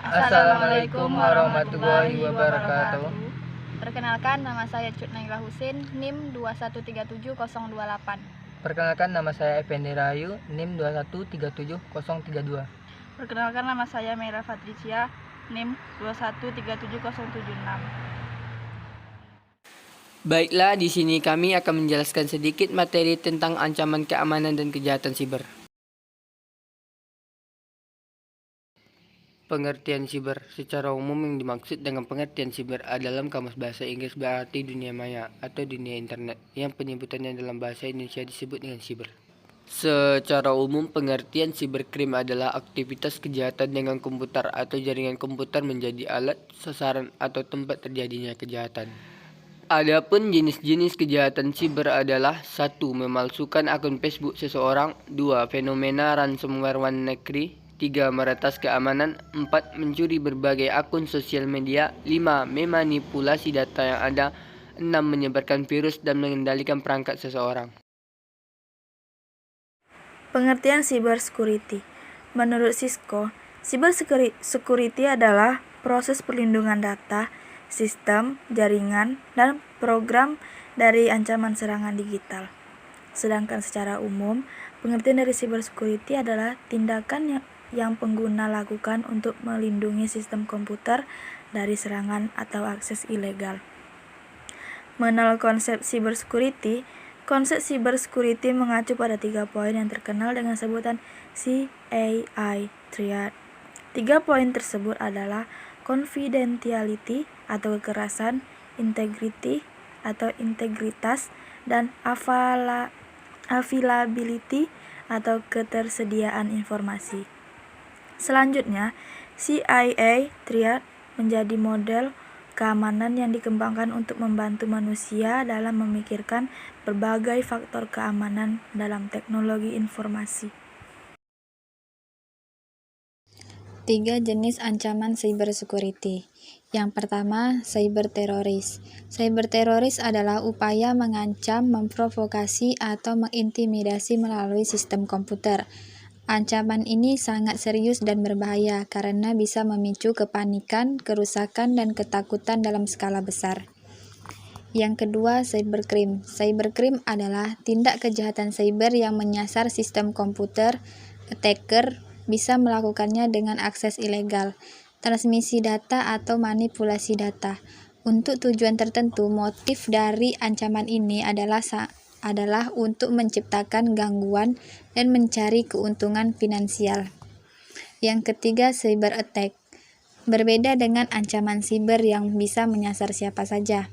Assalamualaikum warahmatullahi wabarakatuh. Perkenalkan, nama saya Cut Naila Husin, NIM 2137028. Perkenalkan, nama saya Effendi Rahayu, NIM 2137032. Perkenalkan, nama saya Mera Patricia, NIM 2137076. Baiklah, di sini kami akan menjelaskan sedikit materi tentang ancaman keamanan dan kejahatan siber. Pengertian siber. Secara umum yang dimaksud dengan pengertian siber dalam Kamus Bahasa Inggris berarti dunia maya atau dunia internet, yang penyebutannya dalam bahasa Indonesia disebut dengan siber. Secara umum, pengertian siberkrim adalah aktivitas kejahatan dengan komputer atau jaringan komputer menjadi alat, sasaran, atau tempat terjadinya kejahatan. Adapun jenis-jenis kejahatan siber adalah 1. Memalsukan akun Facebook seseorang. 2. Fenomena ransomware WannaCry. 3. Meretas keamanan. 4. Mencuri berbagai akun sosial media. 5. Memanipulasi data yang ada. 6. Menyebarkan virus dan mengendalikan perangkat seseorang. Pengertian cybersecurity. Menurut Cisco, cybersecurity adalah proses perlindungan data, sistem, jaringan, dan program dari ancaman serangan digital. Sedangkan secara umum, pengertian dari cybersecurity adalah tindakan yang pengguna lakukan untuk melindungi sistem komputer dari serangan atau akses ilegal. Mengenal konsep cybersecurity, konsep cybersecurity mengacu pada 3 poin yang terkenal dengan sebutan CAI Triad. 3 poin tersebut adalah confidentiality atau kekerasan, integrity atau integritas, dan availability atau ketersediaan informasi. Selanjutnya, CIA Triad menjadi model keamanan yang dikembangkan untuk membantu manusia dalam memikirkan berbagai faktor keamanan dalam teknologi informasi. 3 jenis ancaman cybersecurity. Yang pertama, cyberteroris. Cyberteroris adalah upaya mengancam, memprovokasi, atau mengintimidasi melalui sistem komputer. Ancaman ini sangat serius dan berbahaya karena bisa memicu kepanikan, kerusakan, dan ketakutan dalam skala besar. Yang kedua, cybercrime. Cybercrime adalah tindak kejahatan cyber yang menyasar sistem komputer. Attacker bisa melakukannya dengan akses ilegal, transmisi data, atau manipulasi data. Untuk tujuan tertentu, motif dari ancaman ini adalah untuk menciptakan gangguan dan mencari keuntungan finansial. Yang ketiga, cyber attack. Berbeda dengan ancaman siber yang bisa menyasar siapa saja,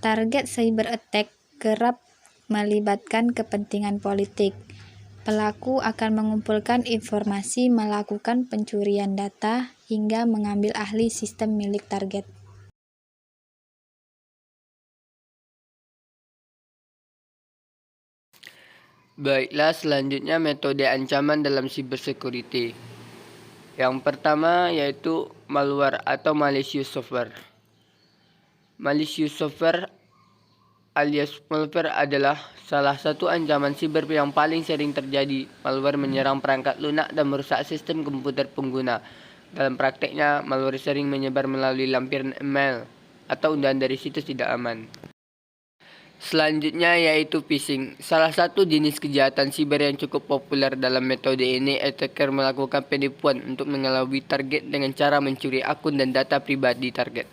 target cyber attack kerap melibatkan kepentingan politik. Pelaku akan mengumpulkan informasi, melakukan pencurian data, hingga mengambil alih sistem milik target. Baiklah, selanjutnya metode ancaman dalam cybersecurity. Yang pertama yaitu malware atau malicious software. Malicious software alias malware adalah salah satu ancaman siber yang paling sering terjadi. Malware menyerang perangkat lunak dan merusak sistem komputer pengguna. Dalam prakteknya, malware sering menyebar melalui lampiran email atau undangan dari situs tidak aman. Selanjutnya yaitu phishing. Salah satu jenis kejahatan siber yang cukup populer. Dalam metode ini, attacker melakukan penipuan untuk mengelabui target dengan cara mencuri akun dan data pribadi target.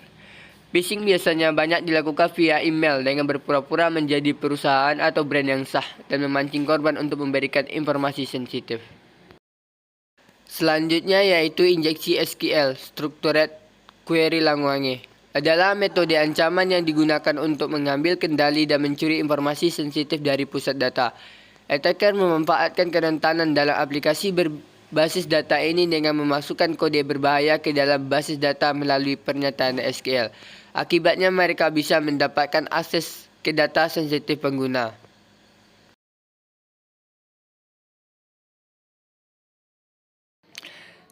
Phishing biasanya banyak dilakukan via email dengan berpura-pura menjadi perusahaan atau brand yang sah dan memancing korban untuk memberikan informasi sensitif. Selanjutnya yaitu injeksi SQL, Structured Query Language, adalah metode ancaman yang digunakan untuk mengambil kendali dan mencuri informasi sensitif dari pusat data. Attacker memanfaatkan kerentanan dalam aplikasi berbasis data ini dengan memasukkan kode berbahaya ke dalam basis data melalui pernyataan SQL. Akibatnya mereka bisa mendapatkan akses ke data sensitif pengguna.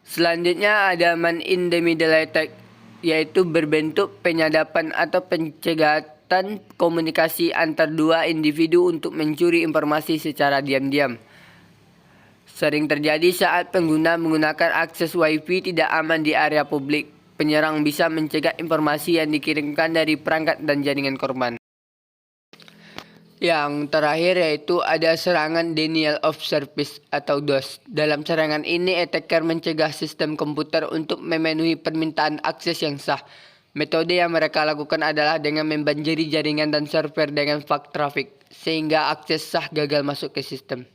Selanjutnya ada man in the middle attack, yaitu berbentuk penyadapan atau pencegatan komunikasi antar dua individu untuk mencuri informasi secara diam-diam. Sering terjadi saat pengguna menggunakan akses Wi-Fi tidak aman di area publik. Penyerang bisa mencegah informasi yang dikirimkan dari perangkat dan jaringan korban. Yang terakhir yaitu ada serangan denial of service atau DOS. Dalam serangan ini, attacker mencegah sistem komputer untuk memenuhi permintaan akses yang sah. Metode yang mereka lakukan adalah dengan membanjiri jaringan dan server dengan flag traffic, sehingga akses sah gagal masuk ke sistem.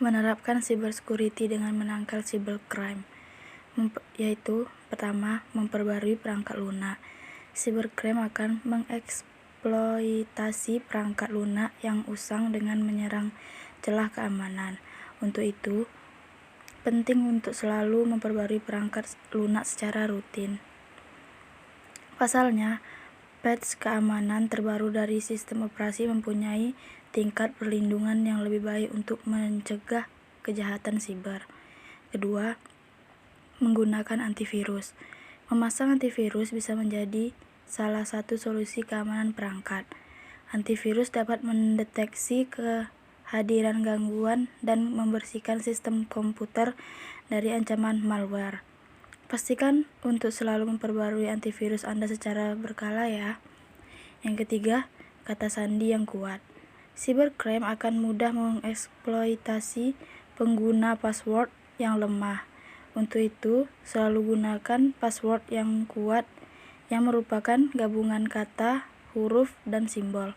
Menerapkan cybersecurity dengan menangkal cybercrime, yaitu pertama, memperbarui perangkat lunak. Cybercrime akan mengeksploitasi perangkat lunak yang usang dengan menyerang celah keamanan. Untuk itu, penting untuk selalu memperbarui perangkat lunak secara rutin. Pasalnya, patch keamanan terbaru dari sistem operasi mempunyai tingkat perlindungan yang lebih baik untuk mencegah kejahatan siber. Kedua, menggunakan antivirus. Memasang antivirus bisa menjadi salah satu solusi keamanan perangkat. Antivirus dapat mendeteksi kehadiran gangguan dan membersihkan sistem komputer dari ancaman malware. Pastikan untuk selalu memperbarui antivirus Anda secara berkala ya. Yang ketiga, kata sandi yang kuat. Cybercrime akan mudah mengeksploitasi pengguna password yang lemah. Untuk itu, selalu gunakan password yang kuat yang merupakan gabungan kata, huruf, dan simbol.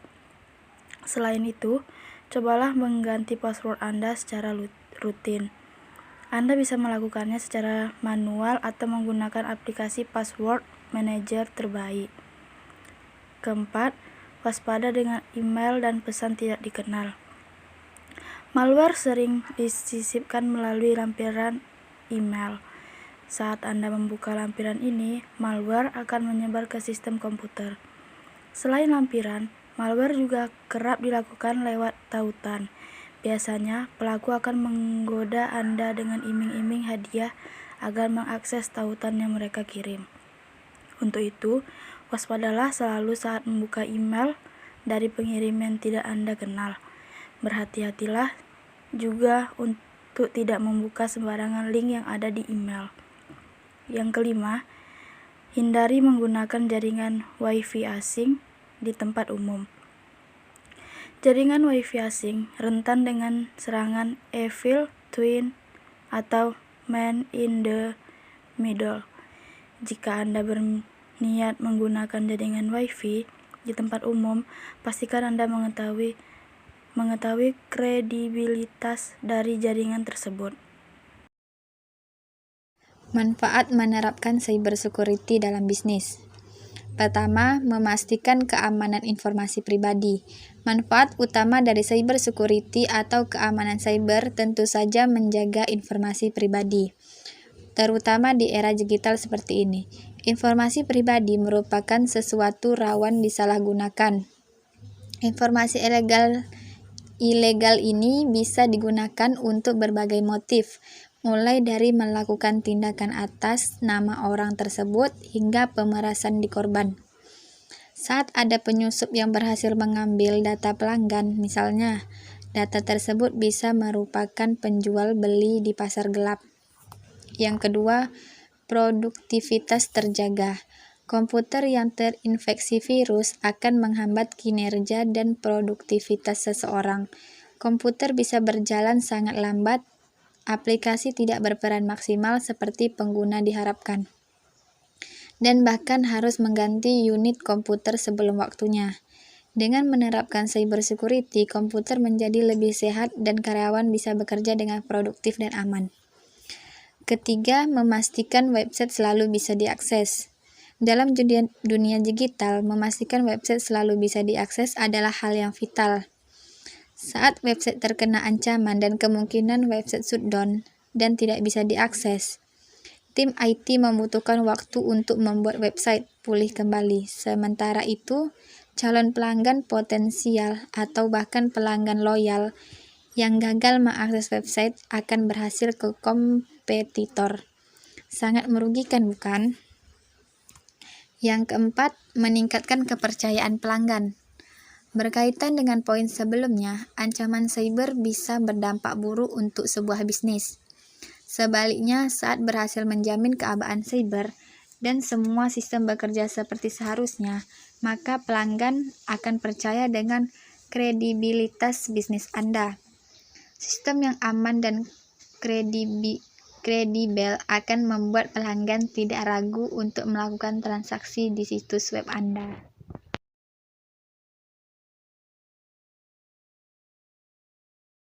Selain itu, cobalah mengganti password Anda secara rutin. Anda bisa melakukannya secara manual atau menggunakan aplikasi password manager terbaik. Keempat, waspada dengan email dan pesan tidak dikenal. Malware sering disisipkan melalui lampiran email. Saat Anda membuka lampiran ini, malware akan menyebar ke sistem komputer. Selain lampiran, malware juga kerap dilakukan lewat tautan. Biasanya, pelaku akan menggoda Anda dengan iming-iming hadiah agar mengakses tautan yang mereka kirim. Untuk itu, waspadalah selalu saat membuka email dari pengirim yang tidak Anda kenal. Berhati-hatilah juga untuk tidak membuka sembarangan link yang ada di email. Yang kelima, hindari menggunakan jaringan Wi-Fi asing di tempat umum. Jaringan Wi-Fi asing rentan dengan serangan evil twin atau man in the middle. Jika Anda berniat menggunakan jaringan Wi-Fi di tempat umum, pastikan Anda mengetahui kredibilitas dari jaringan tersebut. Manfaat menerapkan cybersecurity dalam bisnis. Pertama, memastikan keamanan informasi pribadi. Manfaat utama dari cybersecurity atau keamanan cyber tentu saja menjaga informasi pribadi, terutama di era digital seperti ini. Informasi pribadi merupakan sesuatu rawan disalahgunakan. Informasi ilegal ini bisa digunakan untuk berbagai motif, mulai dari melakukan tindakan atas nama orang tersebut hingga pemerasan di korban. Saat ada penyusup yang berhasil mengambil data pelanggan, misalnya, data tersebut bisa merupakan penjual beli di pasar gelap. Yang kedua, produktivitas terjaga. Komputer yang terinfeksi virus akan menghambat kinerja dan produktivitas seseorang. Komputer bisa berjalan sangat lambat, aplikasi tidak berperan maksimal seperti pengguna diharapkan, dan bahkan harus mengganti unit komputer sebelum waktunya. Dengan menerapkan cybersecurity, komputer menjadi lebih sehat dan karyawan bisa bekerja dengan produktif dan aman. Ketiga, memastikan website selalu bisa diakses. Dalam dunia digital, memastikan website selalu bisa diakses adalah hal yang vital. Saat website terkena ancaman dan kemungkinan website shutdown dan tidak bisa diakses, tim IT membutuhkan waktu untuk membuat website pulih kembali. Sementara itu, calon pelanggan potensial atau bahkan pelanggan loyal yang gagal mengakses website akan berhasil ke kompetitor. Sangat merugikan, bukan? Yang keempat, meningkatkan kepercayaan pelanggan. Berkaitan dengan poin sebelumnya, ancaman cyber bisa berdampak buruk untuk sebuah bisnis. Sebaliknya, saat berhasil menjamin keabsahan cyber dan semua sistem bekerja seperti seharusnya, maka pelanggan akan percaya dengan kredibilitas bisnis Anda. Sistem yang aman dan kredibel akan membuat pelanggan tidak ragu untuk melakukan transaksi di situs web Anda.